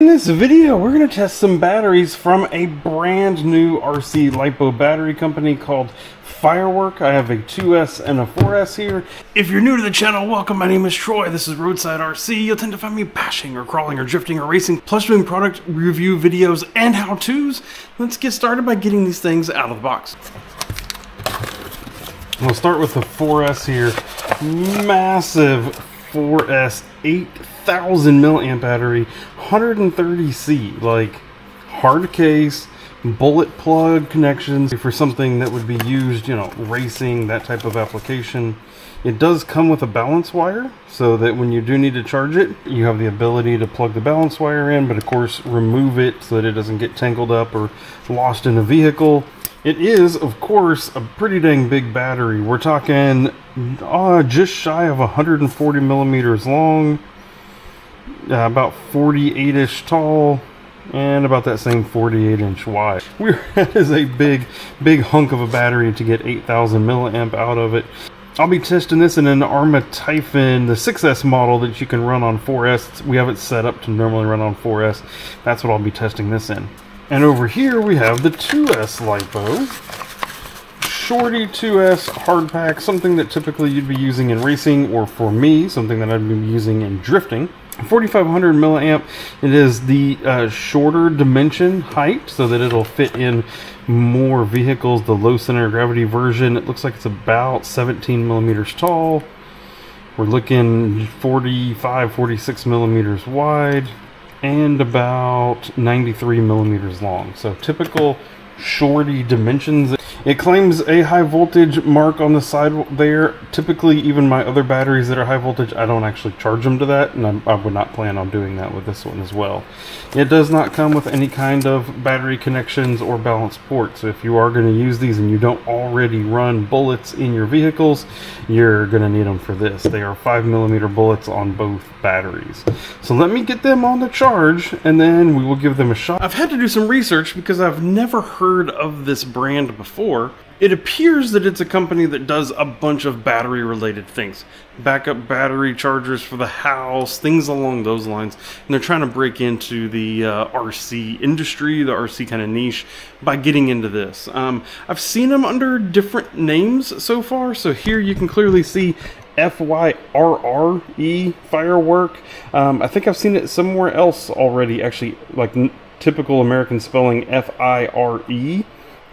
In this video, we're going to test some batteries from a brand new RC Lipo battery company called Fyrework. I have a 2S and a 4S here. If you're new to the channel, welcome. My name is Troy. This is Roadside RC. You'll tend to find me bashing or crawling or drifting or racing, plus doing product review videos and how-tos. Let's get started by getting these things out of the box. We'll start with the 4S here. Massive 4S 8,000 milliamp battery, 130C, like hard case, bullet plug connections for something that would be used, racing, that type of application. It does come with a balance wire so that when you do need to charge it, you have the ability to plug the balance wire in, but of course remove it so that it doesn't get tangled up or lost in a vehicle. It is, of course, a pretty dang big battery. We're talking just shy of 140 millimeters long, about 48-ish tall, and about that same 48-inch wide. That is a big hunk of a battery to get 8,000 milliamp out of it. I'll be testing this in an Arma Typhon, the 6S model that you can run on 4S. We have it set up to normally run on 4S. That's what I'll be testing this in. And over here we have the 2S Lipo. Shorty 2S hard pack, something that typically you'd be using in racing, or for me, something that I'd be using in drifting. 4,500 milliamp. It is the shorter dimension height so that it'll fit in more vehicles. The low center of gravity version, it looks like it's about 17 millimeters tall. We're looking 45, 46 millimeters wide, and about 93 millimeters long. So typical shorty dimensions. It claims a high voltage mark on the side there. Typically, even my other batteries that are high voltage, I don't actually charge them to that, and I would not plan on doing that with this one as well. It does not come with any kind of battery connections or balance ports. So if you are going to use these and you don't already run bullets in your vehicles, you're going to need them for this. They are 5mm bullets on both batteries. So let me get them on the charge, and then we will give them a shot. I've had to do some research because I've never heard of this brand before. It appears that it's a company that does a bunch of battery related things. Backup battery chargers for the house, things along those lines. And they're trying to break into the RC industry, the RC kind of niche, by getting into this. I've seen them under different names so far. So here you can clearly see FYRRE, Fyrework. I think I've seen it somewhere else already, actually, like typical American spelling, FIRE.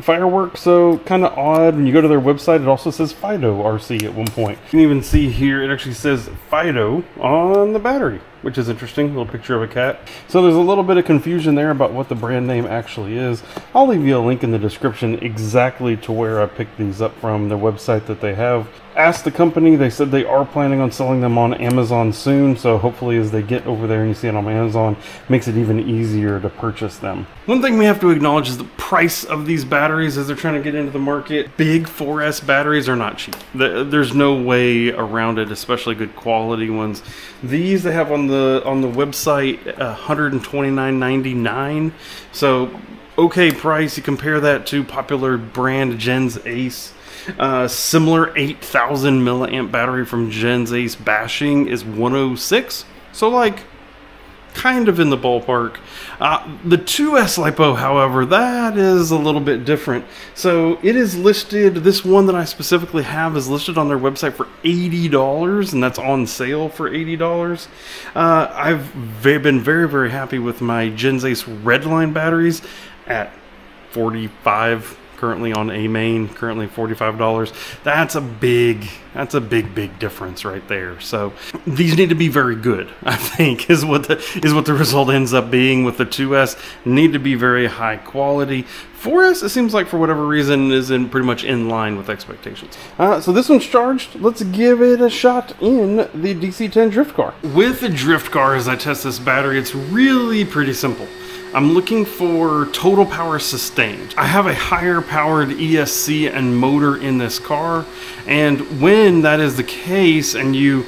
Fyrework, so kind of odd. When you go to their website, it also says Fido RC at one point. You can even see here, it actually says Fido on the battery, which is interesting. A little picture of a cat. So there's a little bit of confusion there about what the brand name actually is. I'll leave you a link in the description exactly to where I picked these up from, their website that they have. Asked the company, they said they are planning on selling them on Amazon soon, so hopefully as they get over there and you see it on Amazon, makes it even easier to purchase them. One thing we have to acknowledge is the price of these batteries as they're trying to get into the market. Big 4S batteries are not cheap. There's no way around it, especially good quality ones. These they have on the website, $129.99. So okay price. You compare that to popular brand Gens Ace. Similar 8,000 milliamp battery from Gens Ace bashing is 106, so like kind of in the ballpark. The 2S Lipo, however, that is a little bit different. So it is listed, this one that I specifically have is listed on their website for $80, and that's on sale for $80. I've been very happy with my Gens Ace Redline batteries at $45. Currently on a main, currently $45. That's a big difference right there. So these need to be very good, I think, is what the result ends up being with the 2S. Need to be very high quality. 4S, it seems like for whatever reason is pretty much in line with expectations. So this one's charged. Let's give it a shot in the DC-10 drift car. With the drift car, as I test this battery, it's really pretty simple. I'm looking for total power sustained. I have a higher powered ESC and motor in this car, and when that is the case and you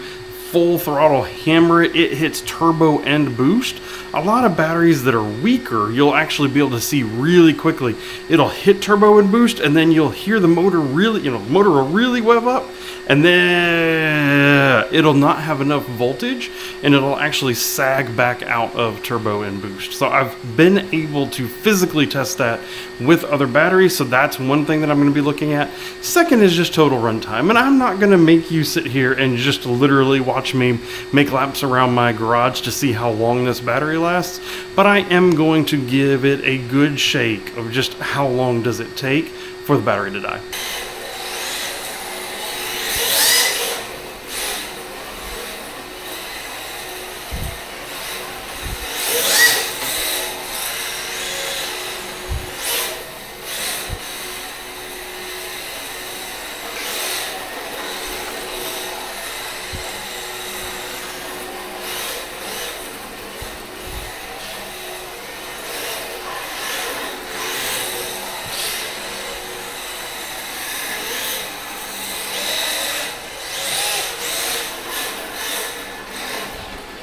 full throttle hammer it, it hits turbo and boost. A lot of batteries that are weaker, you'll actually be able to see really quickly. It'll hit turbo and boost, and then you'll hear the motor really, motor will really rev up, and then it'll not have enough voltage and it'll actually sag back out of turbo and boost. So I've been able to physically test that with other batteries, so that's one thing that I'm going to be looking at. Second is just total runtime, and I'm not going to make you sit here and just literally watch me make laps around my garage to see how long this battery lasts, but I am going to give it a good shake of just how long does it take for the battery to die.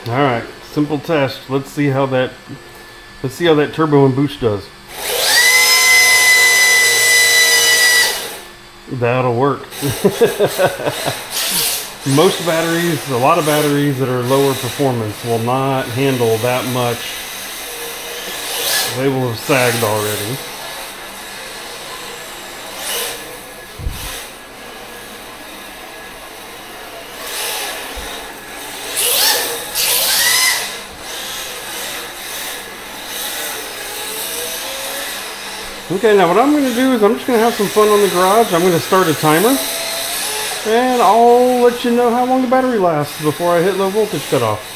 All right, simple test. Let's see how that turbo and boost does. That'll work. Most batteries, a lot of batteries that are lower performance will not handle that much. They will have sagged already. Okay, now what I'm going to do is I'm just going to have some fun on the garage. I'm going to start a timer, and I'll let you know how long the battery lasts before I hit low voltage cutoff.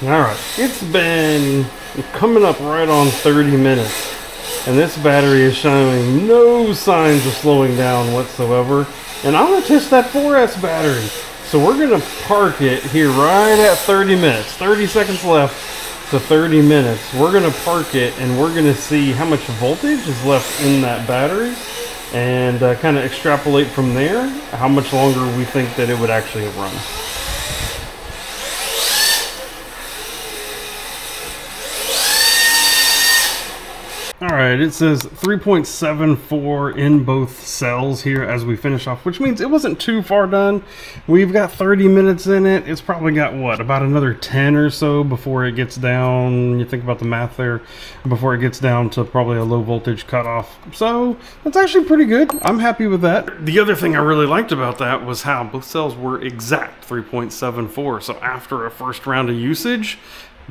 Alright, it's been coming up right on 30 minutes, and this battery is showing no signs of slowing down whatsoever. And I'm going to test that 4S battery. So we're going to park it here right at 30 minutes. 30 seconds left to 30 minutes. We're going to park it, and we're going to see how much voltage is left in that battery, and kind of extrapolate from there how much longer we think that it would actually run. Alright, it says 3.74 in both cells here as we finish off, which means it wasn't too far done. We've got 30 minutes in it. It's probably got, what, about another 10 or so before it gets down, you think about the math there, before it gets down to probably a low voltage cutoff. So, that's actually pretty good. I'm happy with that. The other thing I really liked about that was how both cells were exact 3.74. So after a first round of usage,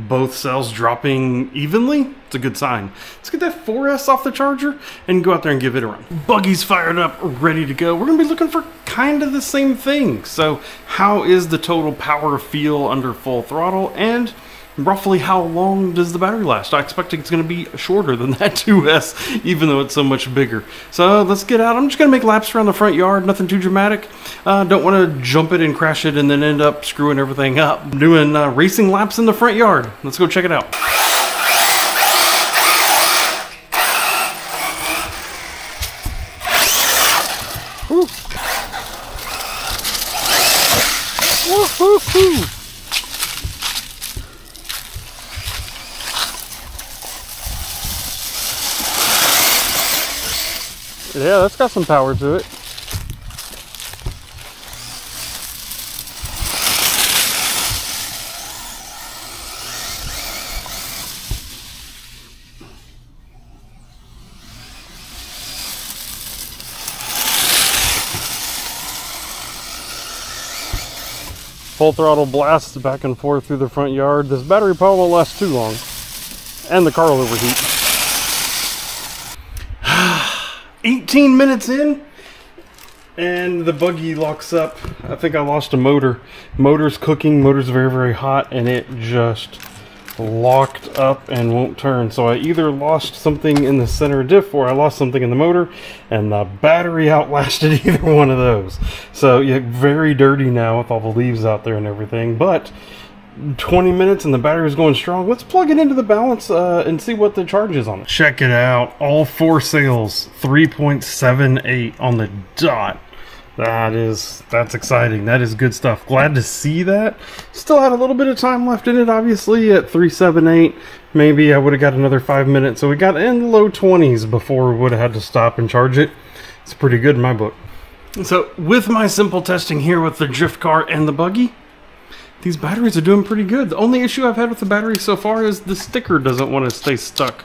both cells dropping evenly, it's a good sign. Let's get that 4S off the charger and go out there and give it a run. Buggy's fired up, ready to go. We're gonna be looking for kind of the same thing. So how is the total power feel under full throttle, and roughly how long does the battery last? I expect it's going to be shorter than that 2S, even though it's so much bigger. So let's get out. I'm just going to make laps around the front yard, nothing too dramatic. Don't want to jump it and crash it and then end up screwing everything up. I'm doing racing laps in the front yard. Let's go check it out. Woo. Woo-hoo-hoo. Yeah, that's got some power to it. Full throttle blasts back and forth through the front yard. This battery probably won't last too long, and the car will overheat. 18 minutes in, and the buggy locks up. I think I lost a motor. Motor's cooking, motor's very, very hot, and it just locked up and won't turn. So I either lost something in the center diff or I lost something in the motor, and the battery outlasted either one of those. So yeah, very dirty now with all the leaves out there and everything, but 20 minutes and the battery's going strong. Let's plug it into the balance and see what the charge is on it. Check it out. All 4 cells, 3.78 on the dot. That's exciting. That is good stuff. Glad to see that. Still had a little bit of time left in it, obviously, at 3.78. Maybe I would have got another 5 minutes. So we got in the low 20s before we would have had to stop and charge it. It's pretty good in my book. So with my simple testing here with the drift car and the buggy, these batteries are doing pretty good. The only issue I've had with the battery so far is the sticker doesn't want to stay stuck.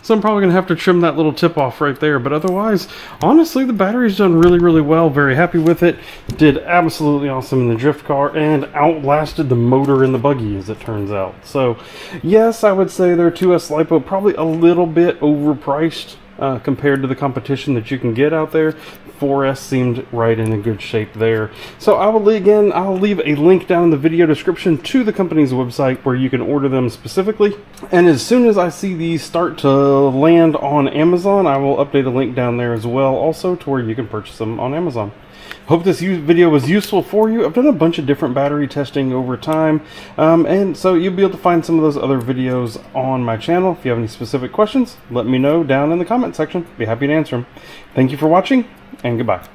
So I'm probably going to have to trim that little tip off right there. But otherwise, honestly, the battery's done really, really well. Very happy with it. Did absolutely awesome in the drift car and outlasted the motor in the buggy, as it turns out. So, yes, I would say their 2S Lipo probably a little bit overpriced compared to the competition that you can get out there. 4S seemed right in a good shape there. So I'll leave a link down in the video description to the company's website where you can order them specifically. And as soon as I see these start to land on Amazon, I will update a link down there as well, also to where you can purchase them on Amazon. Hope this video was useful for you. I've done a bunch of different battery testing over time, and so you'll be able to find some of those other videos on my channel. If you have any specific questions, let me know down in the comment section. Be happy to answer them. Thank you for watching, and goodbye.